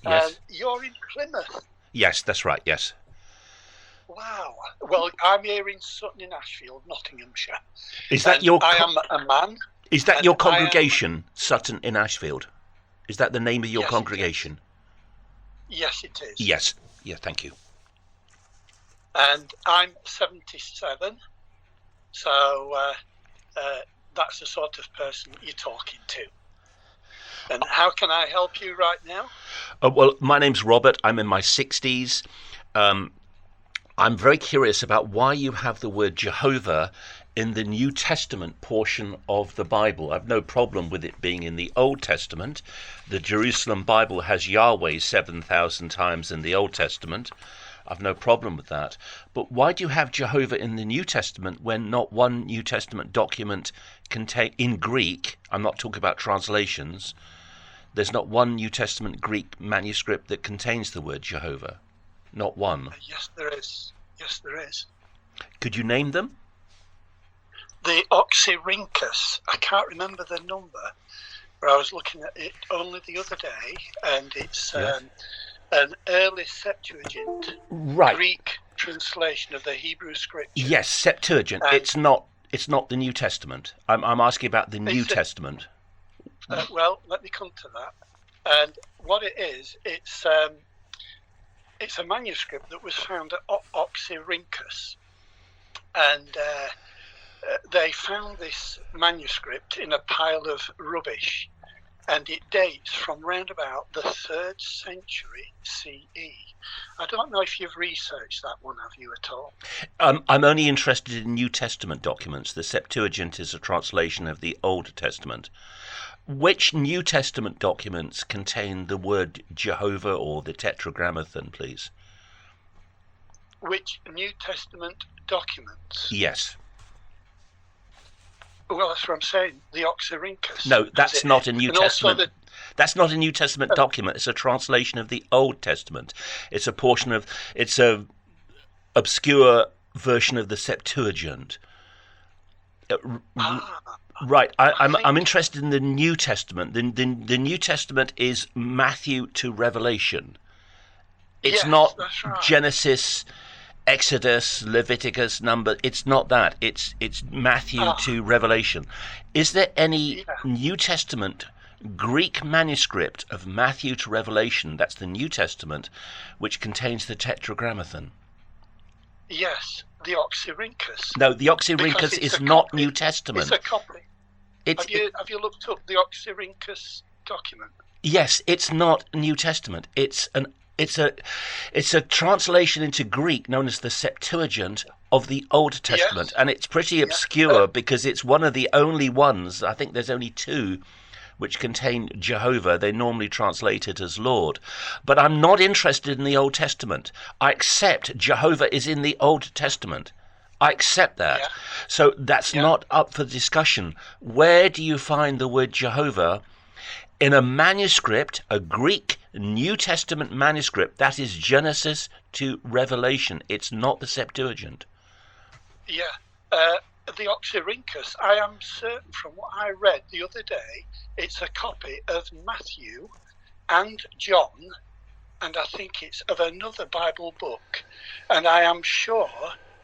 Yes. You're in Plymouth. Yes, that's right. Yes. Wow. Well, I'm here in Sutton in Ashfield, Nottinghamshire. Is that And I am a man. is that and your I am- congregation, Sutton in Ashfield? Is that the name of your Yes, it is. congregation? Yes, it is. Yes. Yeah, thank you. And I'm 77. So that's the sort of person you're talking to. And how can I help you right now? Well, my name's Robert. I'm in my 60s. I'm very curious about why you have the word Jehovah in the New Testament portion of the Bible. I've no problem with it being in the Old Testament. The Jerusalem Bible has Yahweh 7,000 times in the Old Testament. I've no problem with that. But why do you have Jehovah in the New Testament when not one New Testament document in Greek, I'm not talking about translations, there's not one New Testament Greek manuscript that contains the word Jehovah? Not one. Yes, there is. Yes, there is. Could you name them? The Oxyrhynchus, I can't remember the number, but I was looking at it only the other day, and it's Yes. an early Septuagint Right. Greek translation of the Hebrew Scripture. Yes, Septuagint. And- It's not the New Testament. I'm asking about the New Testament. Well, let me come to that. And what it is, it's a manuscript that was found at Oxyrhynchus, and they found this manuscript in a pile of rubbish, and it dates from round about the 3rd century CE. I don't know if you've researched that one, have you, at all? I'm only interested in New Testament documents. The Septuagint is a translation of the Old Testament. Which New Testament documents contain the word Jehovah or the Tetragrammaton, please? Which New Testament documents? Yes. Well, that's what I'm saying. The Oxyrhynchus. No, that's not a New And also Testament. That's not a New Testament document. It's a translation of the Old Testament. It's a obscure version of the Septuagint. Right. I'm interested in the New Testament. The New Testament is Matthew to Revelation. It's Yes, not that's right. Genesis, Exodus, Leviticus, Number. It's not that. It's Matthew to Revelation. Is there any New Testament Greek manuscript of Matthew to Revelation, that's the New Testament, which contains the Tetragrammaton? Yes, the Oxyrhynchus. No, the Oxyrhynchus Because it's is a not copy. New Testament. It's a copy. It's, Have you looked up the Oxyrhynchus document? yes, it's not New Testament. It's a translation into Greek known as the Septuagint of the Old Testament, Yes. and it's pretty obscure because it's one of the only ones. I think there's only two which contain Jehovah. They normally translate it as Lord. But I'm not interested in the Old Testament. I accept Jehovah is in the Old Testament. I accept that. Yeah. So that's not up for discussion. Where do you find the word Jehovah in a manuscript, a Greek New Testament manuscript? That is Genesis to Revelation. It's not the Septuagint. Yeah. The Oxyrhynchus, I am certain from what I read the other day, it's a copy of Matthew and John, and I think it's of another Bible book. And I am sure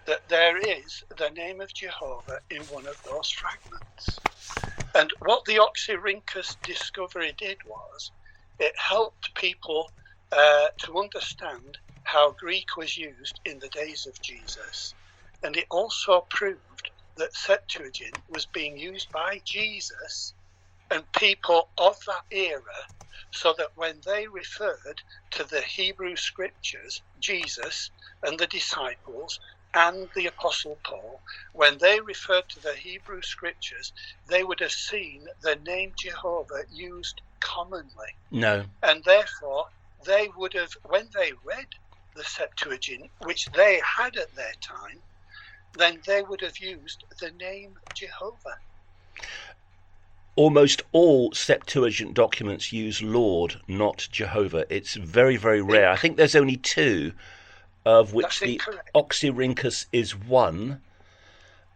that there is the name of Jehovah in one of those fragments. And what the Oxyrhynchus discovery did was it helped people to understand how Greek was used in the days of Jesus. And it also proved that Septuagint was being used by Jesus and people of that era, so that when they referred to the Hebrew Scriptures, Jesus and the disciples and the Apostle Paul, when they referred to the Hebrew Scriptures, they would have seen the name Jehovah used commonly. No. And therefore, they would have, when they read the Septuagint, which they had at their time, then they would have used the name Jehovah. Almost all Septuagint documents use Lord, not Jehovah. It's very, very rare. I think there's only two, of which That's the incorrect. Oxyrhynchus is one.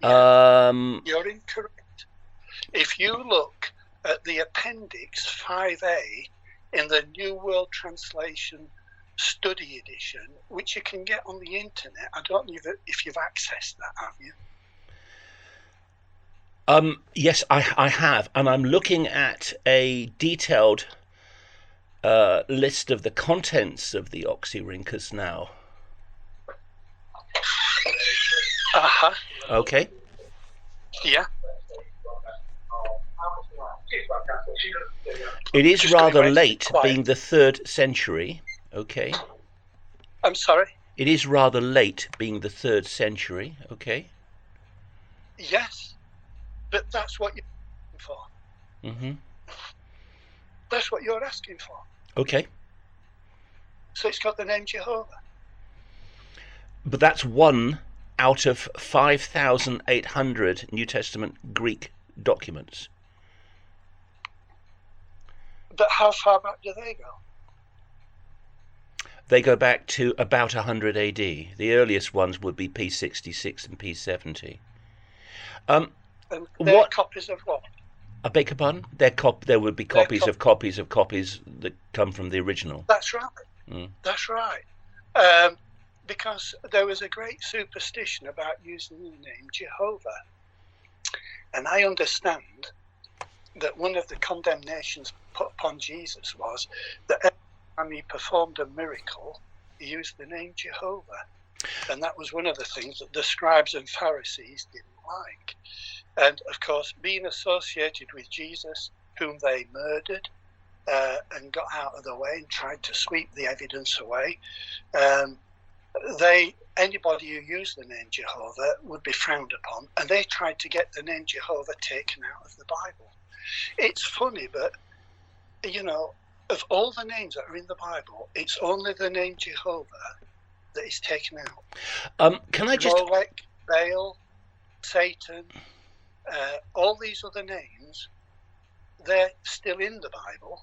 You're incorrect. If you look at the Appendix 5A in the New World Translation Study Edition, which you can get on the internet. I don't know if you've accessed that, have you? Yes, I have, and I'm looking at a detailed list of the contents of the Oxyrhynchus now. Uh-huh. Okay. Yeah. It is Just rather going late, quiet. being the 3rd century. Okay. I'm sorry? It is rather late, being the 3rd century. Okay. Yes. But that's what you're asking for. Mm-hmm. That's what you're asking for. Okay. So it's got the name Jehovah. But that's one out of 5,800 New Testament Greek documents. But how far back do they go? They go back to about 100 AD. The earliest ones would be P66 and P70. And they're What? copies of what? I beg your pardon? There would be copies of copies of copies that come from the original. That's right. Mm. That's right. Because there was a great superstition about using the name Jehovah. And I understand that one of the condemnations put upon Jesus was that every time he performed a miracle, he used the name Jehovah. And that was one of the things that the scribes and Pharisees didn't like. And of course, being associated with Jesus, whom they murdered and got out of the way and tried to sweep the evidence away, anybody who used the name Jehovah would be frowned upon, and they tried to get the name Jehovah taken out of the Bible. It's funny, but of all the names that are in the Bible, it's only the name Jehovah that is taken out. Can I just... Molech, Baal, Satan, all these other names, they're still in the Bible.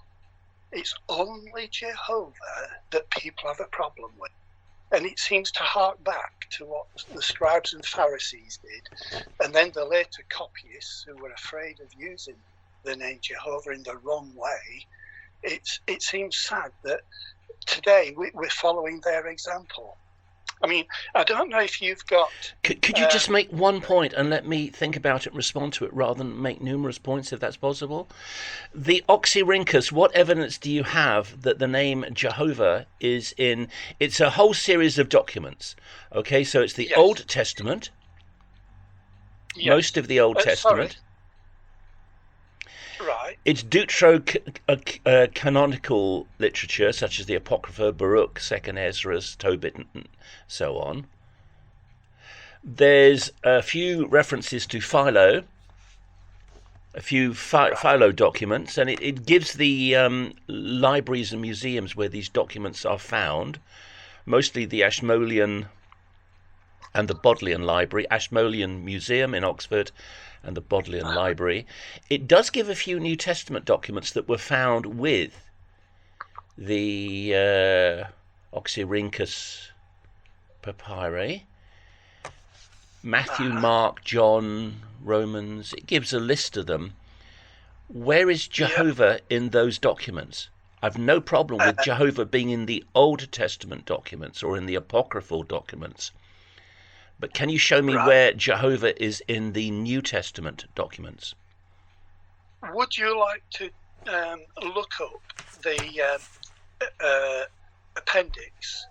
It's only Jehovah that people have a problem with. And it seems to hark back to what the scribes and Pharisees did. And then the later copyists who were afraid of using the name Jehovah in the wrong way. It seems sad that today we're following their example. I mean, I don't know if you've got... Could you just make one point and let me think about it and respond to it rather than make numerous points, if that's possible? The Oxyrhynchus, what evidence do you have that the name Jehovah is in... It's a whole series of documents. Okay, so it's the Old Testament. Yes. Most of the Old Testament. Sorry. Right. It's deuterocanonical literature, such as the Apocrypha, Baruch, 2nd Ezra, Tobit, and so on. There's a few references to Philo, a few Philo documents, and it gives the libraries and museums where these documents are found, mostly the Ashmolean and the Bodleian Library, Ashmolean Museum in Oxford, and the Bodleian Library. It does give a few New Testament documents that were found with the Oxyrhynchus papyri. Matthew, Mark, John, Romans. It gives a list of them. Where is Jehovah in those documents? I've no problem with Jehovah being in the Old Testament documents or in the apocryphal documents. But can you show me where Jehovah is in the New Testament documents? Would you like to look up the appendix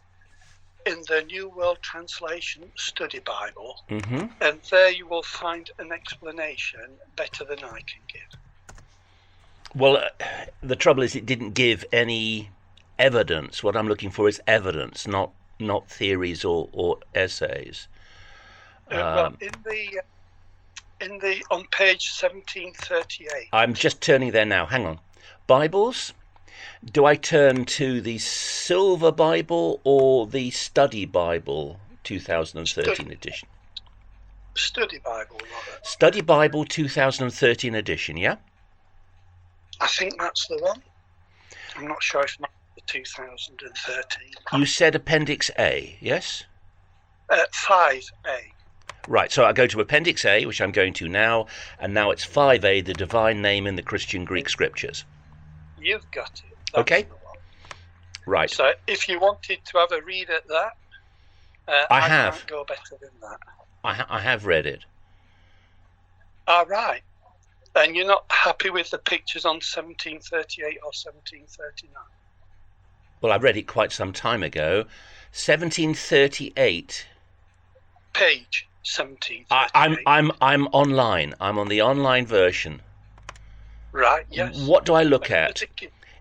in the New World Translation Study Bible? Mm-hmm. And there you will find an explanation better than I can give. Well, the trouble is it didn't give any evidence. What I'm looking for is evidence, not theories or essays. Well, in the on page 1738. I'm just turning there now. Hang on. Bibles. Do I turn to the Silver Bible or the Study Bible 2013 edition? Study Bible, Robert. Study Bible 2013 edition, yeah? I think that's the one. I'm not sure if it's the 2013. You said Appendix A, yes? 5A. Right, so I go to Appendix A, which I'm going to now, and now it's 5A, the divine name in the Christian Greek scriptures. You've got it. That's Okay. the one. Right. So if you wanted to have a read at that, I have. Can't go better than that. I have read it. All right. And you're not happy with the pictures on 1738 or 1739? Well, I read it quite some time ago. 1738. Page 1738. I'm online. I'm on the online version. Right, yes. What do I look at?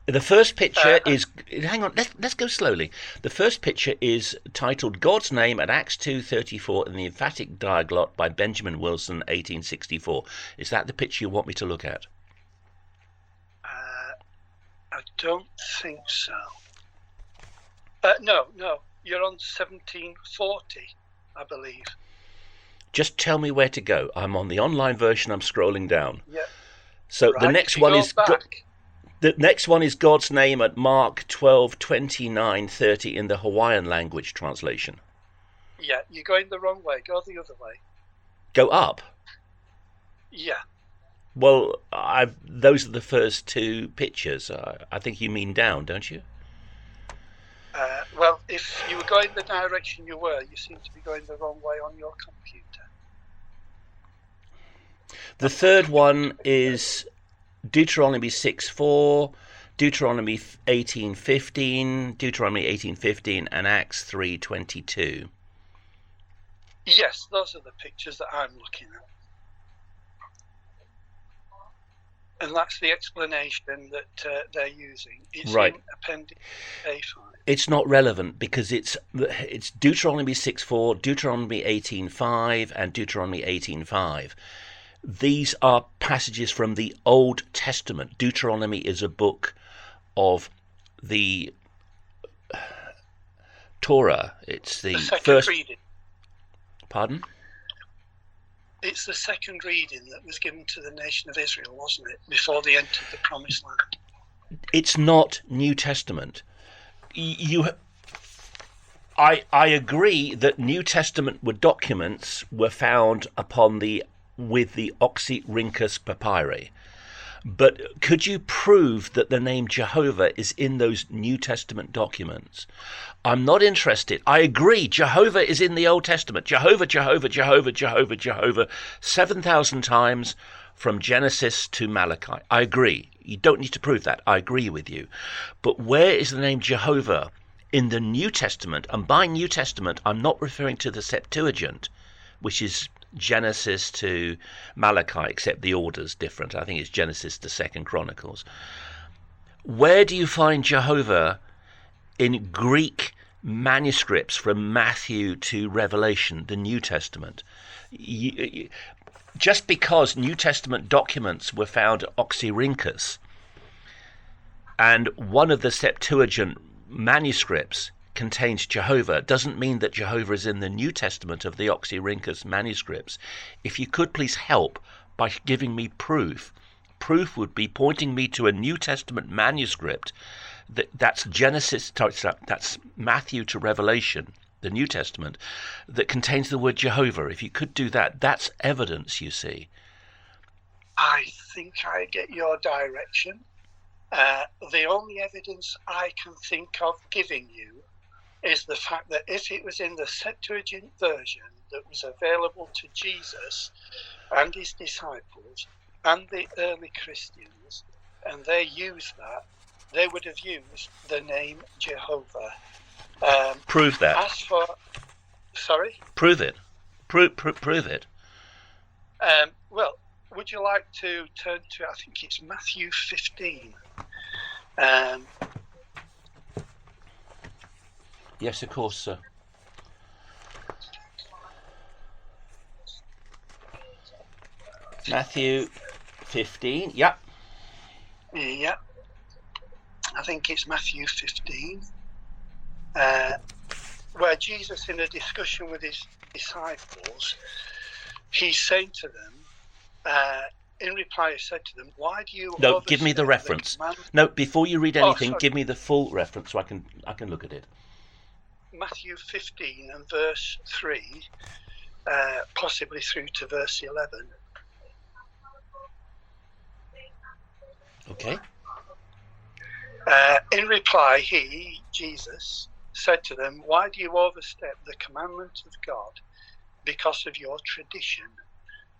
The first picture is... Hang on, let's go slowly. The first picture is titled God's Name at Acts 2:34 in the Emphatic Diaglott by Benjamin Wilson, 1864. Is that the picture you want me to look at? I don't think so. No. You're on 1740, I believe. Just tell me where to go. I'm on the online version. I'm scrolling down. Yeah. So right. the next one is... The next one is God's Name at Mark 12:29-30 in the Hawaiian language translation. Yeah, you're going the wrong way. Go the other way. Go up? Yeah. Well, those are the first two pictures. I think you mean down, don't you? Well, if you were going the direction you were, you seem to be going the wrong way on your computer. The third one is... Deuteronomy 6:4, Deuteronomy 18:15, and Acts 3:22. Yes, those are the pictures that I'm looking at. And that's the explanation that they're using. It's right. in Appendix A5. It's not relevant because it's Deuteronomy 6:4, Deuteronomy 18:5, and Deuteronomy 18:5. These are passages from the Old Testament. Deuteronomy is a book of the Torah. It's the first reading. Pardon? It's the second reading that was given to the nation of Israel, wasn't it, before they entered the Promised Land? It's not New Testament. I agree that New Testament documents were found with the Oxyrhynchus papyri. But could you prove that the name Jehovah is in those New Testament documents? I'm not interested. I agree, Jehovah is in the Old Testament. Jehovah, Jehovah, Jehovah, Jehovah, Jehovah, 7,000 times from Genesis to Malachi. I agree. You don't need to prove that. I agree with you. But where is the name Jehovah in the New Testament? And by New Testament, I'm not referring to the Septuagint, which is Genesis to Malachi, except the order's different. I think it's Genesis to 2nd Chronicles. Where do you find Jehovah in Greek manuscripts from Matthew to Revelation, the New Testament? Just because New Testament documents were found at Oxyrhynchus and one of the Septuagint manuscripts contains Jehovah doesn't mean that Jehovah is in the New Testament of the Oxyrhynchus manuscripts. If you could please help by giving me proof. Proof would be pointing me to a New Testament manuscript that's Genesis, that's Matthew to Revelation, the New Testament, that contains the word Jehovah. If you could do that, that's evidence, you see. I think I get your direction. The only evidence I can think of giving you is the fact that if it was in the Septuagint version that was available to Jesus and his disciples and the early Christians, and they used that, they would have used the name Jehovah. Prove that. As for... Sorry? Prove it. Prove it. Well, would you like to turn to, I think it's Matthew 15. Yes, of course, sir. Matthew 15, yep. Yeah. I think it's Matthew 15. Where Jesus, in a discussion with his disciples, he's saying to them, in reply, he said to them, why do you... No, give me the reference. No, before you read anything, give me the full reference so I can look at it. Matthew 15 and verse 3, possibly through to verse 11. Okay. In reply, he, Jesus, said to them, "Why do you overstep the commandment of God because of your tradition?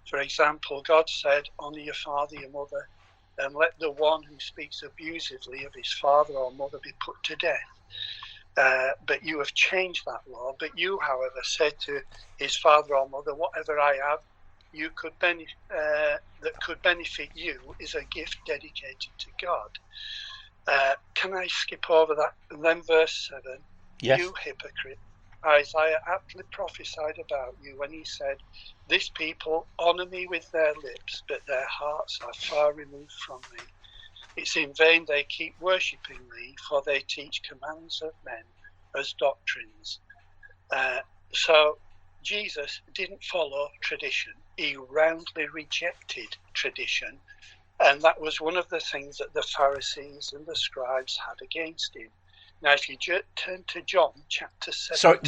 For example, God said, 'Honor your father, your mother, and let the one who speaks abusively of his father or mother be put to death.' But you have changed that law. But you, however, said to his father or mother, 'Whatever I have that could benefit you is a gift dedicated to God.'" Can I skip over that? And then verse 7. Yes. "You hypocrite, Isaiah aptly prophesied about you when he said, 'This people honor me with their lips, but their hearts are far removed from me. It's in vain they keep worshipping me, for they teach commands of men as doctrines.'" So Jesus didn't follow tradition. He roundly rejected tradition. And that was one of the things that the Pharisees and the scribes had against him. Now, if you turn to John chapter 17. Sorry,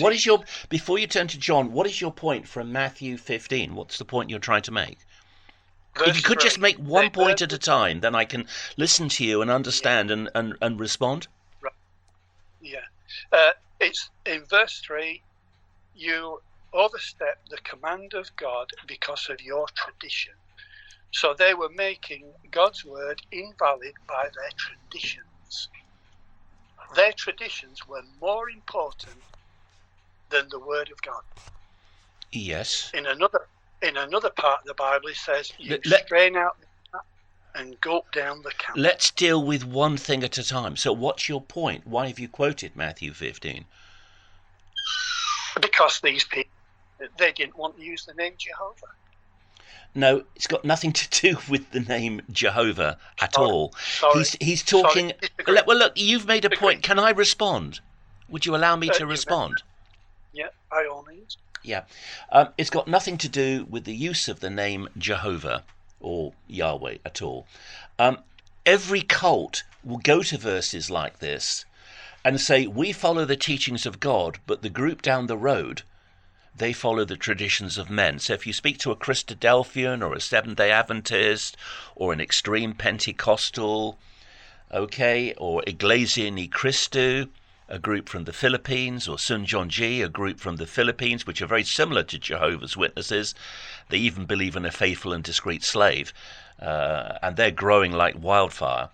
before you turn to John, what is your point from Matthew 15? What's the point you're trying to make? If you could just make one point at a time, then I can listen to you and understand and respond. Right. Yeah. It's in verse 3, "You overstep the command of God because of your tradition." So they were making God's word invalid by their traditions. Their traditions were more important than the word of God. Yes. In another part of the Bible, it says, "You strain out the gnat and gulp down the camel." Let's deal with one thing at a time. So what's your point? Why have you quoted Matthew 15? Because these people, they didn't want to use the name Jehovah. No, it's got nothing to do with the name Jehovah at all. Sorry. He's talking. Sorry. Well, look, you've made a point. Can I respond? Would you allow me to respond? Yeah, by all means. Yeah. It's got nothing to do with the use of the name Jehovah or Yahweh at all. Every cult will go to verses like this and say, we follow the teachings of God, but the group down the road, they follow the traditions of men. So if you speak to a Christadelphian or a Seventh-day Adventist or an extreme Pentecostal, okay, or Iglesia Ni Cristo, a group from the Philippines, or Sunjonji, a group from the Philippines, which are very similar to Jehovah's Witnesses. They even believe in a faithful and discreet slave, and they're growing like wildfire.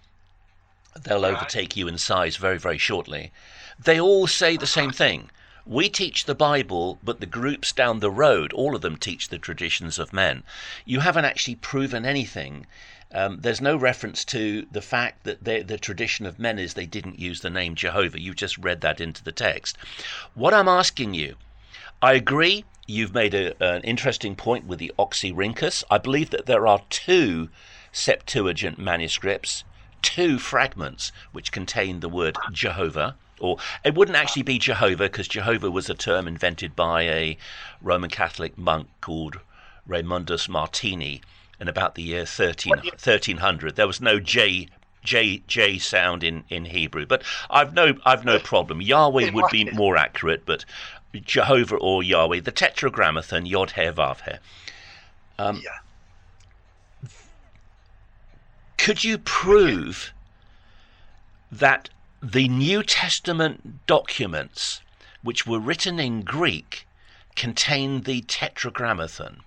They'll overtake you in size very, very shortly. They all say the same thing. We teach the Bible, but the groups down the road, all of them teach the traditions of men. You haven't actually proven anything. There's no reference to the fact that the tradition of men is they didn't use the name Jehovah. You just read that into the text. What I'm asking you, I agree, you've made an interesting point with the Oxyrhynchus. I believe that there are 2 Septuagint manuscripts, 2 fragments, which contain the word Jehovah. Or it wouldn't actually be Jehovah, because Jehovah was a term invented by a Roman Catholic monk called Raymundus Martini in about the year 1300. There was no J sound in Hebrew, but I've no problem. Yahweh would be more accurate, but Jehovah or Yahweh, the Tetragrammaton, Yod He Vav He. Could you prove that the New Testament documents, which were written in Greek, contain the Tetragrammaton?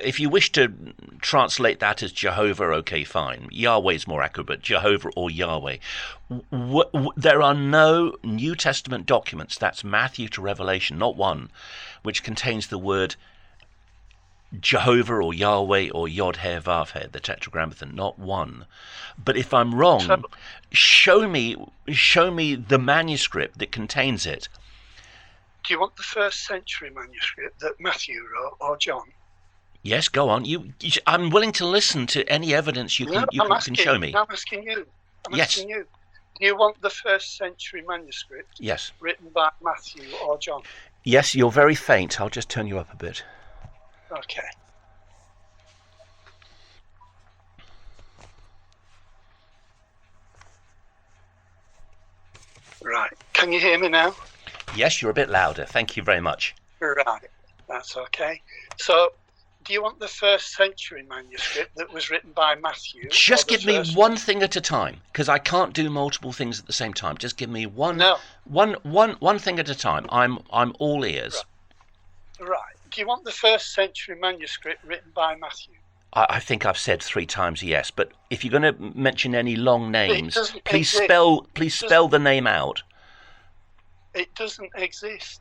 If you wish to translate that as Jehovah, okay, fine. Yahweh's more accurate, but Jehovah or Yahweh. There are no New Testament documents, that's Matthew to Revelation, not one, which contains the word Jehovah or Yahweh or Yod He Vav He, the Tetragrammaton, not one. But if I'm wrong, show me the manuscript that contains it. Do you want the 1st century manuscript that Matthew wrote, or John? Yes, go on. I'm willing to listen to any evidence you can show me. I'm asking you. Asking you. Do you want the 1st century manuscript? Yes. Written by Matthew or John? Yes, you're very faint. I'll just turn you up a bit. Okay. Right. Can you hear me now? Yes, you're a bit louder. Thank you very much. Right. That's okay. So Do you want the first century manuscript that was written by Matthew? Just give me one thing at a time, because I can't do multiple things at the same time. Just give me one thing at a time. I'm all ears. Right. Do you want the first century manuscript written by Matthew? I think I've said 3 times yes, but if you're going to mention any long names, please spell the name out. It doesn't exist.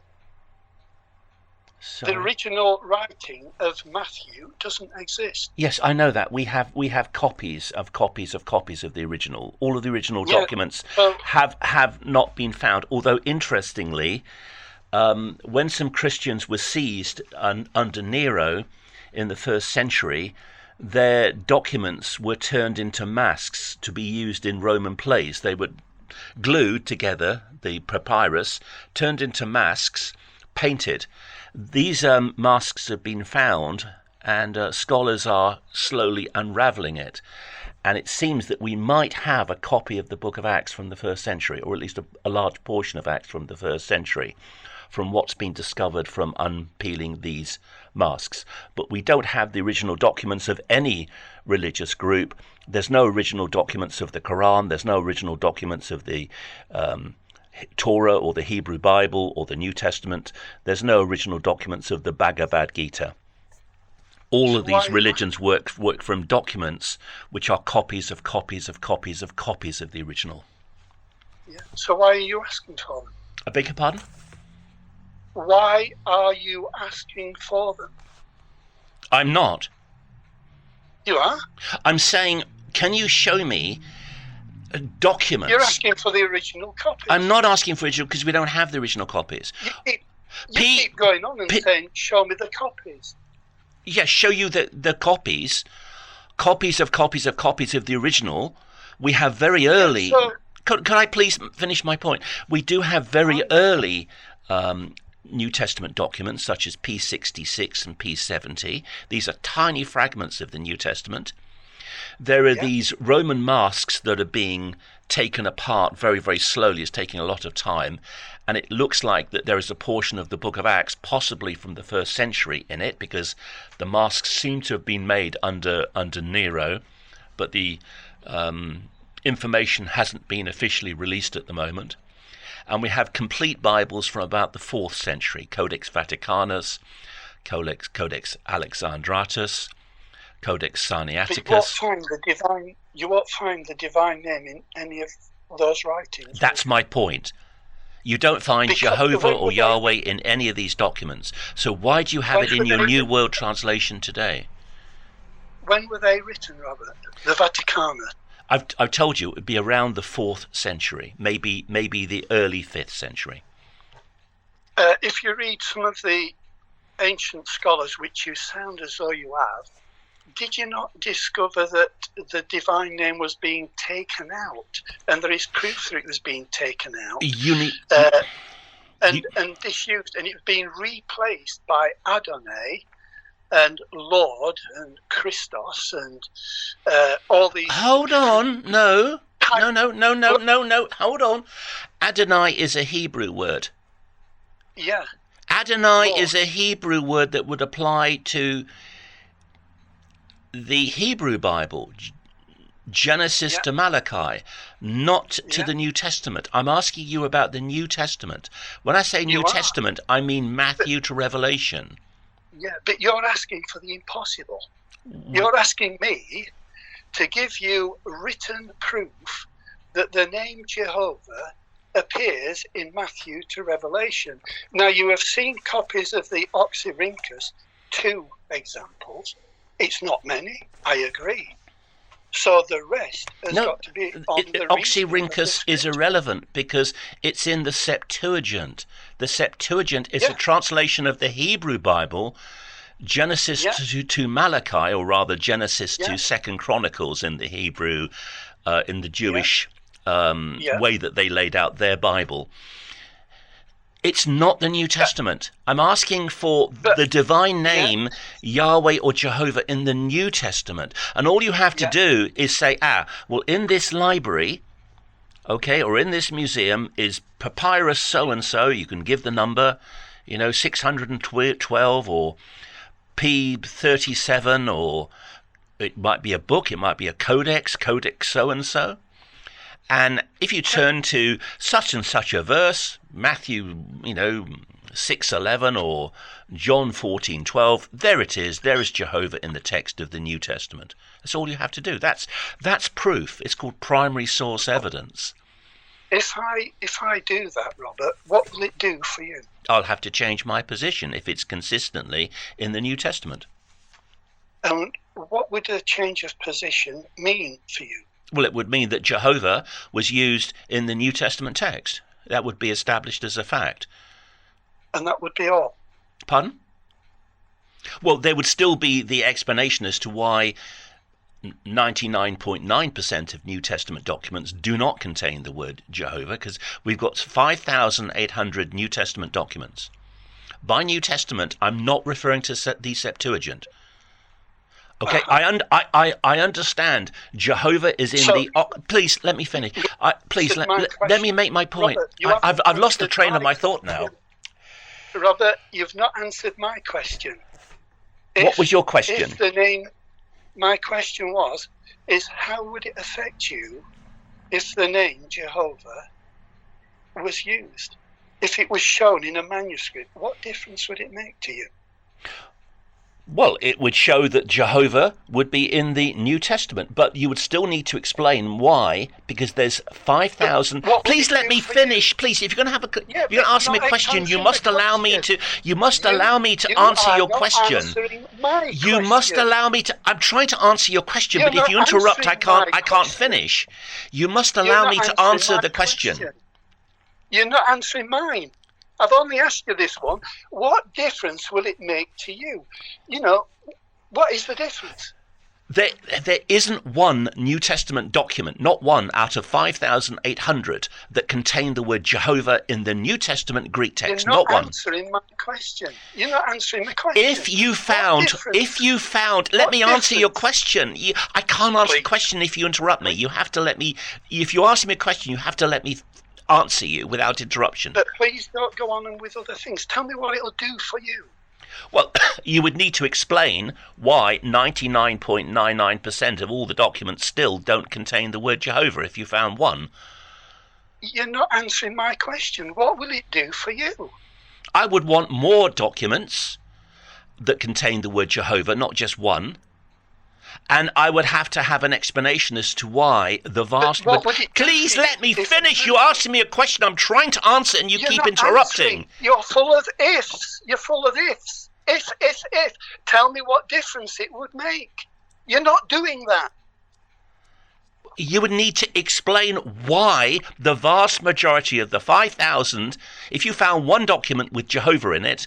Sorry. The original writing of Matthew doesn't exist. Yes, I know that. We have copies of the original. All of the original documents have not been found. Although interestingly, when some Christians were seized under Nero in the 1st century, their documents were turned into masks to be used in Roman plays. They were glued together, the papyrus, turned into masks, painted. These masks have been found, and scholars are slowly unravelling it. And it seems that we might have a copy of the Book of Acts from the 1st century, or at least a large portion of Acts from the 1st century, from what's been discovered from unpeeling these masks. But we don't have the original documents of any religious group. There's no original documents of the Quran. There's no original documents of the Torah or the Hebrew Bible or the New Testament. There's no original documents of the Bhagavad Gita. All of these religions work from documents which are copies of copies of copies of copies of the original. Yeah. So why are you asking for them? I beg your pardon? Why are you asking for them? I'm not. You are? I'm saying, can you show me documents? You're asking for the original copies. I'm not asking for original because we don't have the original copies. You keep going on and saying, show me the copies. Yes, show you the copies of copies of copies of the original. We have very early... Yeah, so, can I please finish my point? We do have very early New Testament documents, such as P66 and P70. These are tiny fragments of the New Testament. There are these Roman masks that are being taken apart very, very slowly. It's taking a lot of time. And it looks like that there is a portion of the Book of Acts, possibly from the 1st century, in it, because the masks seem to have been made under Nero, but the information hasn't been officially released at the moment. And we have complete Bibles from about the 4th century, Codex Vaticanus, Codex Alexandratus, Codex Sarniaticus. But you won't find the divine name in any of those writings. That's my point. You don't find Jehovah or Yahweh in any of these documents. So why do you have it in your New World Translation today? When were they written, Robert? The Vaticanus. I've told you it would be around the 4th century, maybe the early 5th century. If you read some of the ancient scholars, which you sound as though you have, did you not discover that the divine name was being taken out, and there is proof that it was being taken out, and disused, and it was being replaced by Adonai and Lord and Christos and all these... Hold on, no, hold on. Adonai is a Hebrew word. Yeah. Adonai is a Hebrew word that would apply to the Hebrew Bible, Genesis to Malachi, not to the New Testament. I'm asking you about the New Testament. When I say New Testament, I mean Matthew to Revelation. Yeah, but you're asking for the impossible. You're asking me to give you written proof that the name Jehovah appears in Matthew to Revelation. Now, you have seen copies of the Oxyrhynchus, 2 examples. It's not many, I agree. So the rest has got to be on the Oxyrhynchus is irrelevant because it's in the Septuagint. The Septuagint is a translation of the Hebrew Bible, Genesis to Malachi, or rather Genesis to 2 Chronicles in the Hebrew, in the Jewish way that they laid out their Bible. It's not the New Testament. I'm asking for the divine name, Yahweh or Jehovah, in the New Testament. And all you have to do is say, well, in this library, or in this museum is papyrus so-and-so. You can give the number, 612 or P37, or it might be a book, it might be a codex so-and-so. And if you turn to such and such a verse, Matthew, 6:11 or John 14:12, there it is. There is Jehovah in the text of the New Testament. That's all you have to do. That's proof. It's called primary source evidence. If I do that, Robert, what will it do for you? I'll have to change my position if it's consistently in the New Testament. And what would a change of position mean for you? Well, it would mean that Jehovah was used in the New Testament text. That would be established as a fact. And that would be all? Pardon? Well, there would still be the explanation as to why 99.9% of New Testament documents do not contain the word Jehovah, because we've got 5,800 New Testament documents. By New Testament, I'm not referring to the Septuagint. Okay, I understand Jehovah is in please let me finish. Let me make my point. Robert, I've lost the train of my thought now. Robert, you've not answered my question. What was your question? My question is how would it affect you if the name Jehovah was used? If it was shown in a manuscript, what difference would it make to you? Well, it would show that Jehovah would be in the New Testament, but you would still need to explain why, because there's 5,000. Please let me finish. Please, if you're going to ask me a question, you must allow me to. You must allow me to answer your question. You must allow me to. I'm trying to answer your question, but if you interrupt, I can't finish. You must allow me to answer the question. You're not answering mine. I've only asked you this one. What difference will it make to you? What is the difference? There isn't one New Testament document, not one out of 5,800, that contained the word Jehovah in the New Testament Greek text. You're not one. Answering my question. You're not answering my question. If you found, let me answer your question. I can't answer the question if you interrupt me. You have to let me. If you ask me a question, you have to let me answer you without interruption. But please don't go on with other things. Tell me what it'll do for you. Well, you would need to explain why 99.99% of all the documents still don't contain the word Jehovah if you found one. You're not answering my question. What will it do for you? I would want more documents that contain the word Jehovah, not just one. And I would have to have an explanation as to why the vast... Please let me finish. You're asking me a question. I'm trying to answer and you keep interrupting. You're full of ifs. You're full of ifs. If. Tell me what difference it would make. You're not doing that. You would need to explain why the vast majority of the 5,000, if you found one document with Jehovah in it,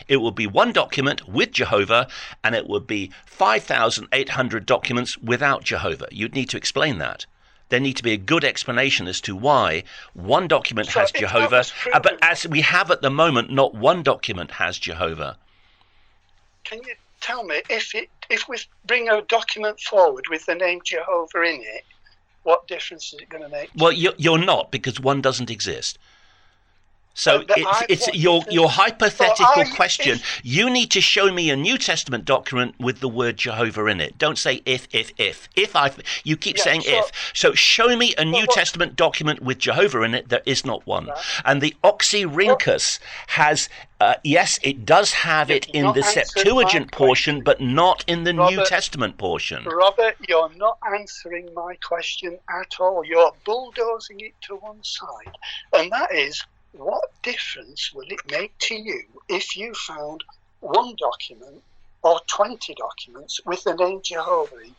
it would be one document with Jehovah, and it would be 5,800 documents without Jehovah. You'd need to explain that. There need to be a good explanation as to why one document has Jehovah, but as we have at the moment, not one document has Jehovah. Can you tell me, if we bring a document forward with the name Jehovah in it, what difference is it going to make? Well, you're not, because one doesn't exist. So it's your hypothetical question. You need to show me a New Testament document with the word Jehovah in it. Don't say if. You keep saying if. So show me a New Testament document with Jehovah in it. There is not one. Right. And the Oxyrhynchus has, yes, it does have it in the Septuagint portion, but not in the New Testament portion. Robert, you're not answering my question at all. You're bulldozing it to one side. And that is, what difference will it make to you if you found one document or 20 documents with the name Jehovah in?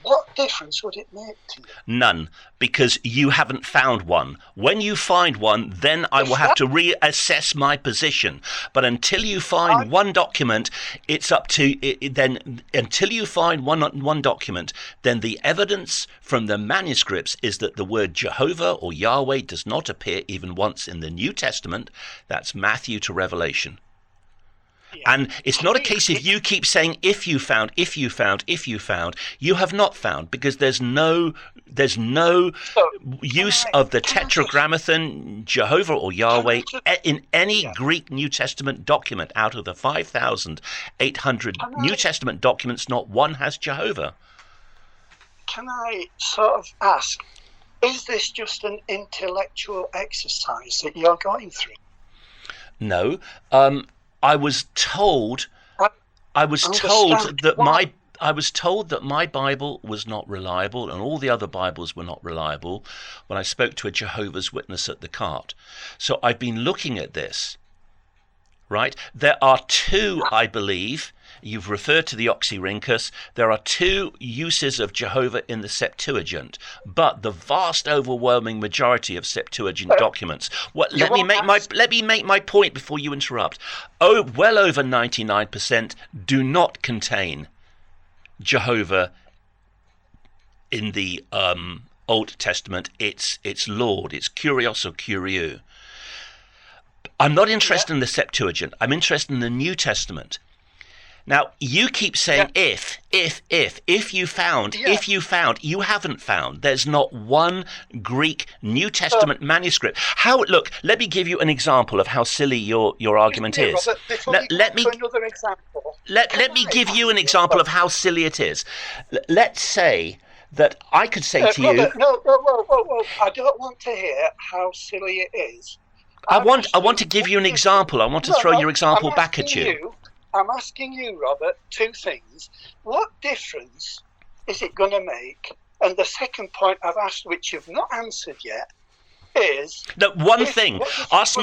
What difference would it make to you? None, because you haven't found one. When you find one, then I will have to reassess my position. But until you find one document, it's up to then. Until you find one document, then the evidence from the manuscripts is that the word Jehovah or Yahweh does not appear even once in the New Testament. That's Matthew to Revelation. Yeah. And it's not a case of you keep saying if you found, you have not found, because there's no There's no So, use of the can I just, Tetragrammaton, Jehovah or Yahweh, in any yeah, Greek New Testament document. Out of the 5,800 can New I, Testament documents, not one has Jehovah. can I sort of ask, is this just an intellectual exercise that you're going through? No. I was told I I was understand told that why. my Bible was not reliable and all the other Bibles were not reliable when I spoke to a Jehovah's Witness at the cart. So I've been looking at this, right? There are two, I believe. You've referred to the Oxyrhynchus. There are two uses of Jehovah in the Septuagint, but the vast, overwhelming majority of Septuagint documents. You Let me won't make my point before you interrupt. Oh, well over 99% do not contain Jehovah in the Old Testament. It's Lord. It's Kyrios or Kyriou. I'm not interested in the Septuagint. I'm interested in the New Testament. Now, you keep saying if you found, you haven't found. There's not one Greek New Testament manuscript. Look, let me give you an example of how silly your argument is. Robert, let me another example. Let me give you an example of how silly it is. Let's say that I could say to Robert, you... No, whoa. I don't want to hear how silly it is. I want to give you an example. I want to throw your example back at you. I'm asking you, Robert, two things. What difference is it going to make? And the second point I've asked, which you've not answered yet, is... No, one thing. Ask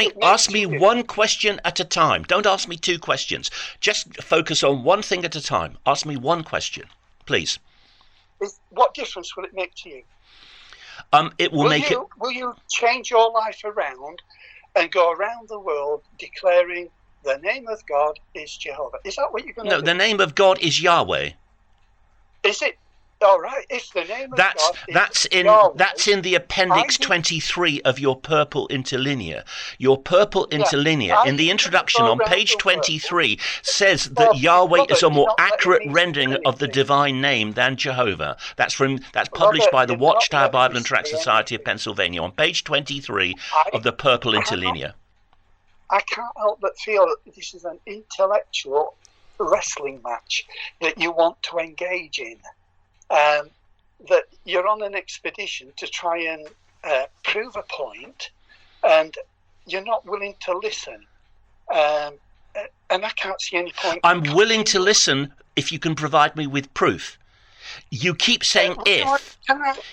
me one question at a time. Don't ask me two questions. Just focus on one thing at a time. Ask me one question, please. What difference will it make to you? It will make it... Will you change your life around and go around the world declaring the name of God is Jehovah? Is that what you're going to do? No, the name of God is Yahweh. Is it? All right. If the name of God is Yahweh, that's in the appendix 23 of your purple interlinear. Your purple interlinear in the introduction on page 23 says that Yahweh is a more accurate rendering of the divine name than Jehovah. That's published by the Watchtower Bible and Tract Society of Pennsylvania on page 23 of the purple interlinear. I can't help but feel that this is an intellectual wrestling match that you want to engage in. That you're on an expedition to try and prove a point, and you're not willing to listen. And I can't see any point. I'm willing to listen if you can provide me with proof. You keep saying if.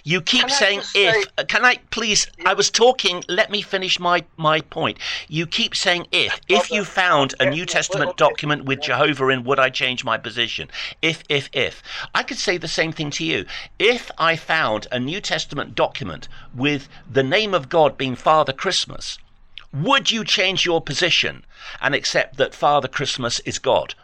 You keep saying if. Can I please? I was talking. Let me finish my point. You keep saying if. If you found a New Testament document with Jehovah in, would I change my position? If. I could say the same thing to you. If I found a New Testament document with the name of God being Father Christmas, would you change your position and accept that Father Christmas is God?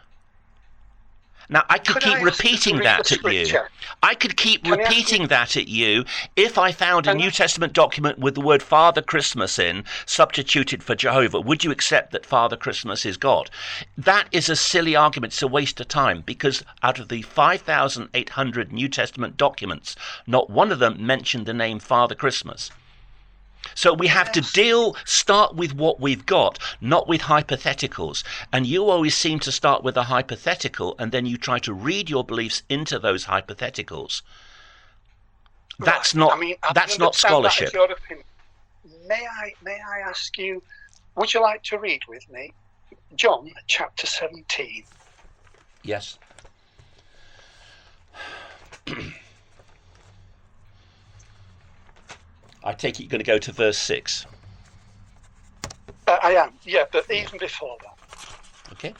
Now, I could keep repeating that at you. I could keep repeating that at you if I found a New Testament document with the word Father Christmas in, substituted for Jehovah. Would you accept that Father Christmas is God? That is a silly argument. It's a waste of time, because out of the 5,800 New Testament documents, not one of them mentioned the name Father Christmas. So we have to start with what we've got, not with hypotheticals. And you always seem to start with a hypothetical, and then you try to read your beliefs into those hypotheticals. That's not scholarship. That your opinion. May I ask you, would you like to read with me John chapter 17? Yes. I take it you're going to go to verse 6. I am, yeah, but even before that. Okay.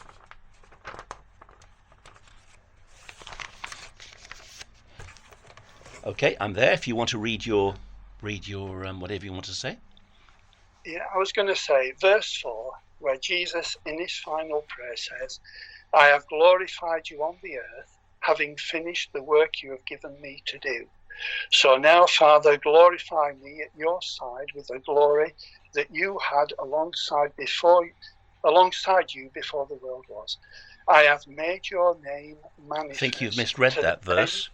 Okay, I'm there. If you want to read your whatever you want to say. Yeah, I was going to say verse 4, where Jesus in his final prayer says, I have glorified you on the earth, having finished the work you have given me to do. So now, Father, glorify me at your side with the glory that you had alongside you before the world was. I have made your name manifest. I think you've misread that verse.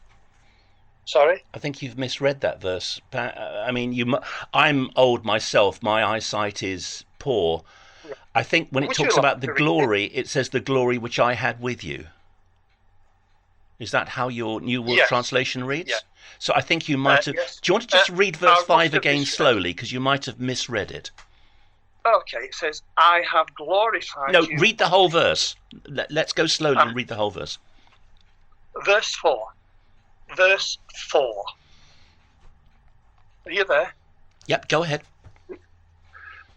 Sorry? I think you've misread that verse. I mean, I'm old myself. My eyesight is poor. I think when it Would you talks like about the to read it? glory, it says the glory which I had with you. Is that how your New World Yes. Translation reads? Yeah. So I think you might have. Yes. Do you want to just read verse I must 5 have again misread. slowly? Because you might have misread it. Okay, it says, I have glorified No, you. read the whole verse. Let's go slowly and read the whole verse. Verse 4. Verse 4. Are you there? Yep, go ahead.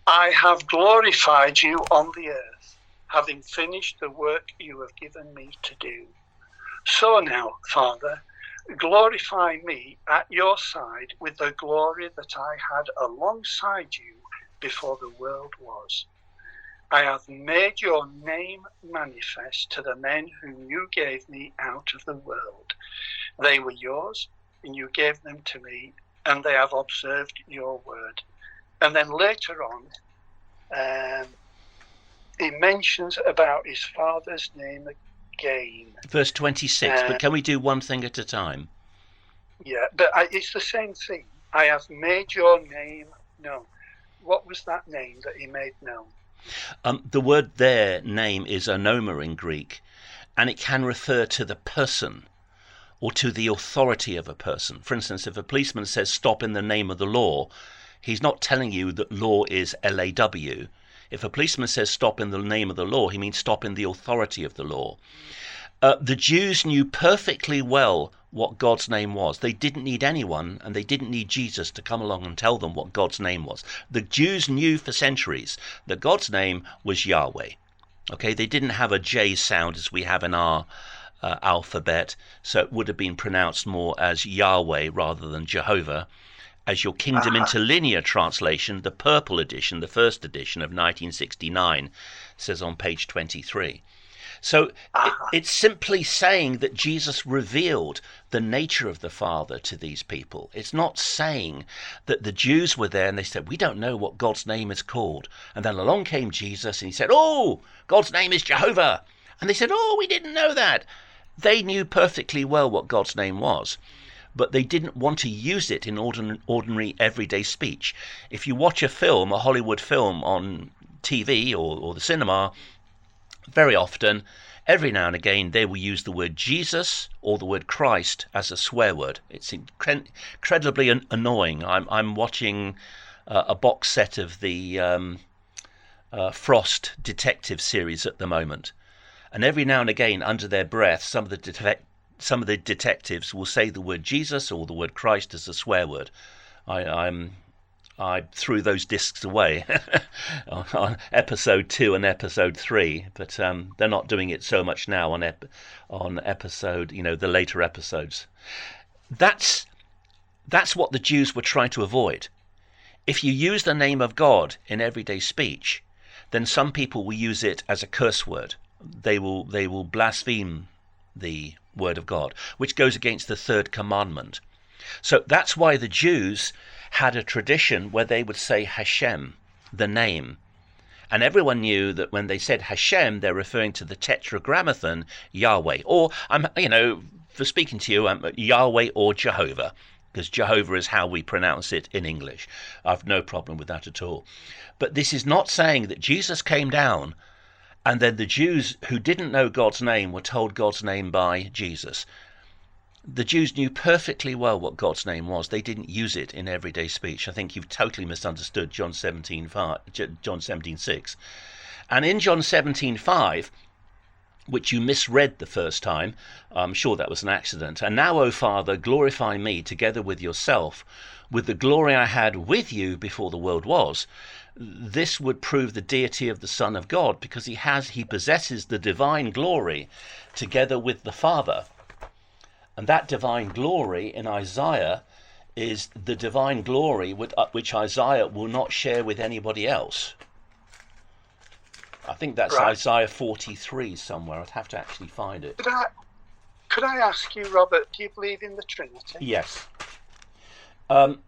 I have glorified you on the earth, having finished the work you have given me to do. So now, Father, glorify me at your side with the glory that I had alongside you before the world was. I have made your name manifest to the men whom you gave me out of the world. They were yours, and you gave them to me, and they have observed your word. And then later on, he mentions about his father's name again. Verse 26, but can we do one thing at a time? Yeah, but it's the same thing. I have made your name known. What was that name that he made known? The word there, name, is onoma in Greek, and it can refer to the person or to the authority of a person. For instance, if a policeman says stop in the name of the law, he's not telling you that law is LAW. If a policeman says stop in the name of the law, he means stop in the authority of the law. The Jews knew perfectly well what God's name was. They didn't need anyone, and they didn't need Jesus to come along and tell them what God's name was. The Jews knew for centuries that God's name was Yahweh. Okay, they didn't have a J sound as we have in our alphabet, so it would have been pronounced more as Yahweh rather than Jehovah. As your Kingdom Interlinear translation, the purple edition, the first edition of 1969, says on page 23. So it's simply saying that Jesus revealed the nature of the Father to these people. It's not saying that the Jews were there and they said, we don't know what God's name is called. And then along came Jesus and he said, oh, God's name is Jehovah. And they said, oh, we didn't know that. They knew perfectly well what God's name was, but they didn't want to use it in ordinary everyday speech. If you watch a film, a Hollywood film on TV or the cinema, very often, every now and again, they will use the word Jesus or the word Christ as a swear word. It's incredibly annoying. I'm watching a box set of the Frost detective series at the moment. And every now and again, under their breath, some of the detectives will say the word Jesus or the word Christ as a swear word. I threw those discs away on episode 2 and episode 3, but they're not doing it so much now on episode, the later episodes. That's what the Jews were trying to avoid. If you use the name of God in everyday speech, then some people will use it as a curse word. They will blaspheme the word of God, which goes against the third commandment. So that's why the Jews had a tradition where they would say Hashem, the name. And everyone knew that when they said Hashem, they're referring to the Tetragrammaton, Yahweh. Or, for speaking to you, Yahweh or Jehovah, because Jehovah is how we pronounce it in English. I've no problem with that at all. But this is not saying that Jesus came down and then the Jews who didn't know God's name were told God's name by Jesus. The Jews knew perfectly well what God's name was. They didn't use it in everyday speech. I think you've totally misunderstood John 17:6. And in John 17:5, which you misread the first time, I'm sure that was an accident. And now, O Father, glorify me together with yourself, with the glory I had with you before the world was. This would prove the deity of the Son of God, because he possesses the divine glory together with the Father. And that divine glory in Isaiah is the divine glory which Isaiah will not share with anybody else. I think that's right. Isaiah 43 somewhere. I'd have to actually find it. Could I ask you, Robert, do you believe in the Trinity? Yes.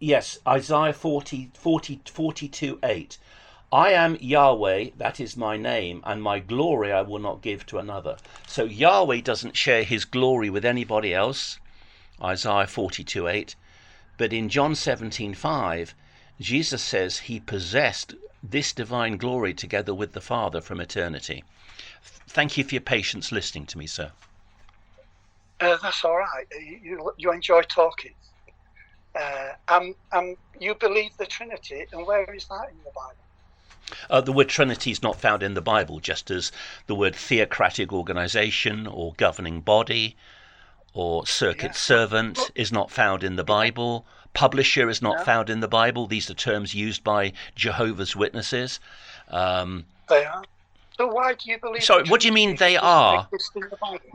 Yes, Isaiah 42:8. I am Yahweh, that is my name, and my glory I will not give to another. So Yahweh doesn't share his glory with anybody else. Isaiah 42:8. But in John 17:5, Jesus says he possessed this divine glory together with the Father from eternity. Thank you for your patience listening to me, sir. That's all right. You enjoy talking. You believe the Trinity, and where is that in the Bible? The word Trinity is not found in the Bible, just as the word theocratic organization or governing body or circuit servant is not found in the Bible. Publisher is not found in the Bible. These are terms used by Jehovah's Witnesses. They are. So why do you believe? Sorry, what do you mean they are?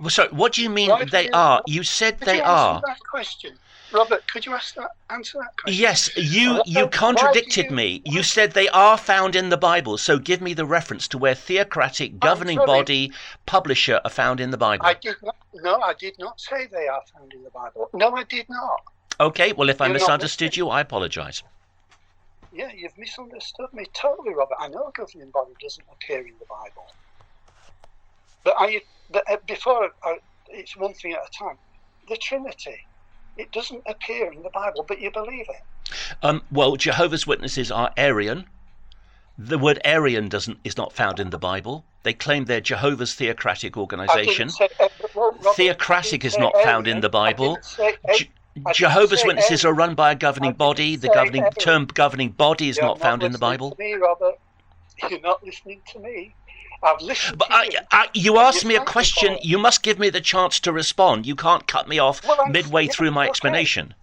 Sorry, what do you mean they are? You said they are. That question, Robert. Could you answer that question? Yes, you contradicted me. You said they are found in the Bible. So give me the reference to where theocratic, governing body, publisher are found in the Bible. I did not say they are found in the Bible. No, I did not. Okay, well, if I misunderstood you, I apologise. Yeah, you've misunderstood me totally, Robert. I know a governing body doesn't appear in the Bible. But it's one thing at a time. The Trinity, it doesn't appear in the Bible, but you believe it. Well, Jehovah's Witnesses are Aryan. The word Aryan is not found in the Bible. They claim they're Jehovah's theocratic organisation. Theocratic is not found in the Bible. Jehovah's Witnesses are run by a governing body. The term governing body is not found in the Bible. Me, Robert. You're not listening to me. I've listened but to you. You asked me a question. You must give me the chance to respond. You can't cut me off midway through my explanation.